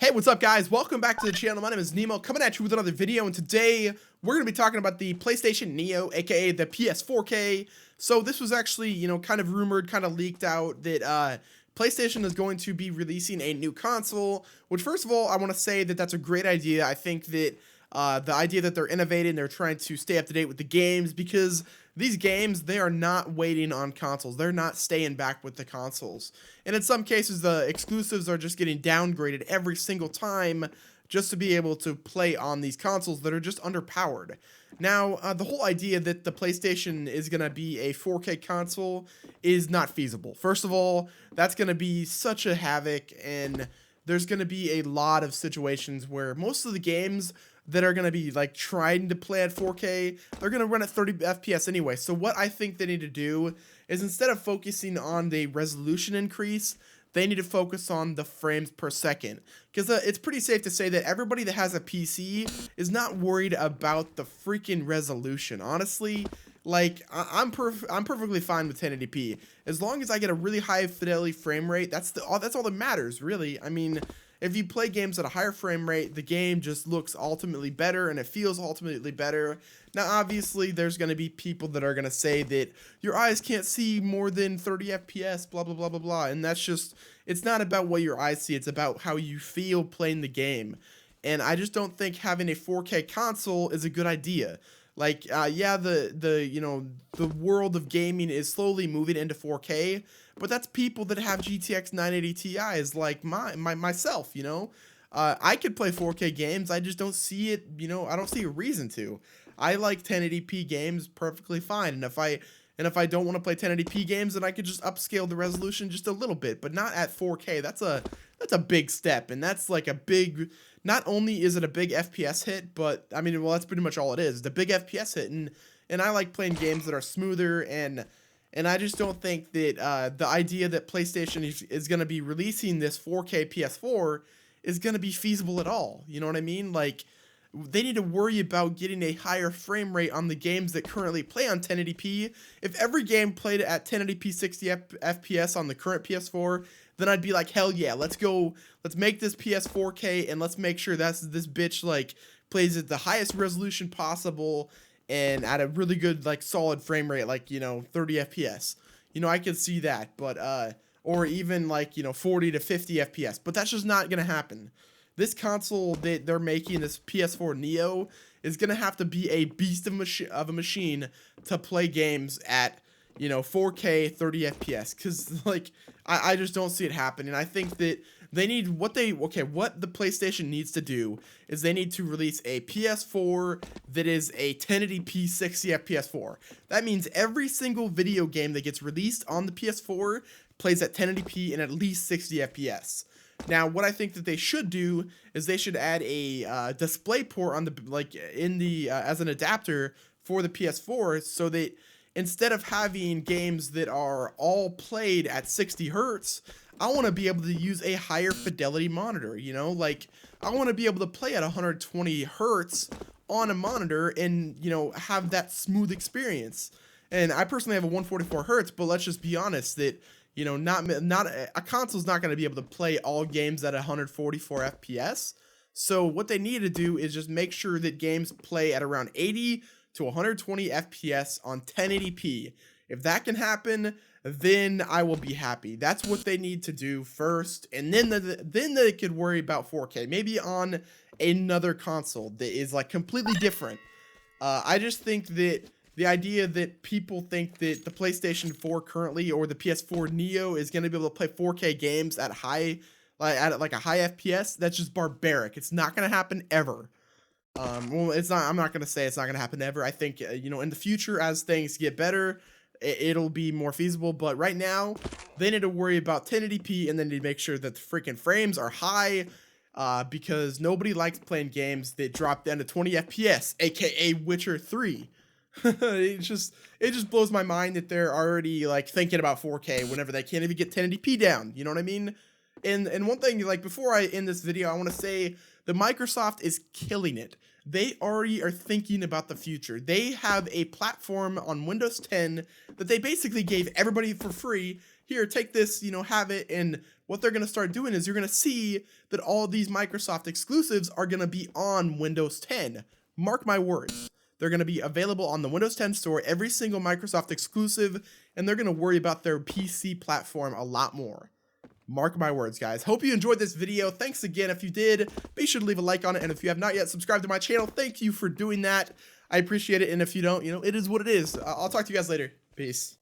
Hey, what's up guys? Welcome back to the channel. My name is Nemo, coming at you with another video, and today we're going to be talking about the PlayStation Neo, aka the PS4K. So this was actually, kind of rumored, kind of leaked out that PlayStation is going to be releasing a new console, which first of all, I want to say that that's a great idea. I think that the idea that they're innovating, they're trying to stay up to date with the games, because these games, they are not waiting on consoles. They're not staying back with the consoles. And in some cases, the exclusives are just getting downgraded every single time just to be able to play on these consoles that are just underpowered. Now, the whole idea that the PlayStation is going to be a 4K console is not feasible. First of all, that's going to be such a havoc, and there's going to be a lot of situations where most of the games that are going to be like trying to play at 4K, they're going to run at 30 FPS anyway. So what I think they need to do is, instead of focusing on the resolution increase, they need to focus on the frames per second. Because it's pretty safe to say that everybody that has a PC is not worried about the freaking resolution. Honestly, like I'm perfectly fine with 1080p as long as I get a really high fidelity frame rate. That's all that matters, really. I mean, if you play games at a higher frame rate, the game just looks ultimately better and it feels ultimately better. Now, obviously, there's going to be people that are going to say that your eyes can't see more than 30 FPS, blah, blah, blah, blah, blah. And that's just, it's not about what your eyes see. It's about how you feel playing the game. And I just don't think having a 4K console is a good idea. Like, yeah, the world of gaming is slowly moving into 4K, but that's people that have GTX 980 Ti's like myself, I could play 4K games, I just don't see it, I don't see a reason to. I like 1080p games perfectly fine, and if I don't want to play 1080p games, then I could just upscale the resolution just a little bit, but not at 4K. That's a big step, and that's like a big, not only is it a big FPS hit, but I mean, well, that's pretty much all it is. The big FPS hit, and I like playing games that are smoother, and I just don't think that the idea that PlayStation is going to be releasing this 4K PS4 is going to be feasible at all. You know what I mean? Like, they need to worry about getting a higher frame rate on the games that currently play on 1080p. If every game played at 1080p 60 FPS on the current PS4, then I'd be like, hell yeah, let's make this PS4K, and let's make sure this bitch like plays at the highest resolution possible and at a really good, like, solid frame rate, like, 30 FPS. I could see that, but or even like 40 to 50 FPS, but that's just not gonna happen. This console that they're making, this PS4 Neo, is gonna have to be a beast of a machine to play games at 4K 30 FPS, because like I just don't see it happening. I think that they need what the PlayStation needs to do is they need to release a PS4 that is a 1080p 60 FPS 4. That means every single video game that gets released on the PS4 plays at 1080p and at least 60 FPS. Now, what I think that they should do is they should add a display port on the as an adapter for the PS4, so that instead of having games that are all played at 60 hertz, I want to be able to use a higher fidelity monitor. Like, I want to be able to play at 120 hertz on a monitor and have that smooth experience. And I personally have a 144 hertz, but let's just be honest that not a console's not going to be able to play all games at 144 FPS. So what they need to do is just make sure that games play at around 80 to 120 FPS on 1080p. If that can happen, then I will be happy. That's what they need to do first, and then they could worry about 4K, maybe on another console that is like completely different. I just think that the idea that people think that the PlayStation 4 currently, or the PS4 Neo, is going to be able to play 4K games at a high FPS, that's just barbaric. It's not going to happen ever. Well, it's not. I'm not going to say it's not going to happen ever. I think in the future, as things get better, it'll be more feasible. But right now, they need to worry about 1080p, and then need to make sure that the freaking frames are high. Because nobody likes playing games that drop down to 20 FPS, aka Witcher 3. it just blows my mind that they're already like thinking about 4K whenever they can't even get 1080p down. You know what I mean? And one thing, like, before I end this video, I want to say that Microsoft is killing it. They already are thinking about the future. They have a platform on Windows 10 that they basically gave everybody for free. Here, take this, have it, and what they're going to start doing is you're going to see that all of these Microsoft exclusives are going to be on Windows 10. Mark my words. They're going to be available on the Windows 10 store, every single Microsoft exclusive, and they're going to worry about their PC platform a lot more. Mark my words, guys. Hope you enjoyed this video. Thanks again. If you did, be sure to leave a like on it. And if you have not yet subscribed to my channel, thank you for doing that. I appreciate it. And if you don't, it is what it is. I'll talk to you guys later. Peace.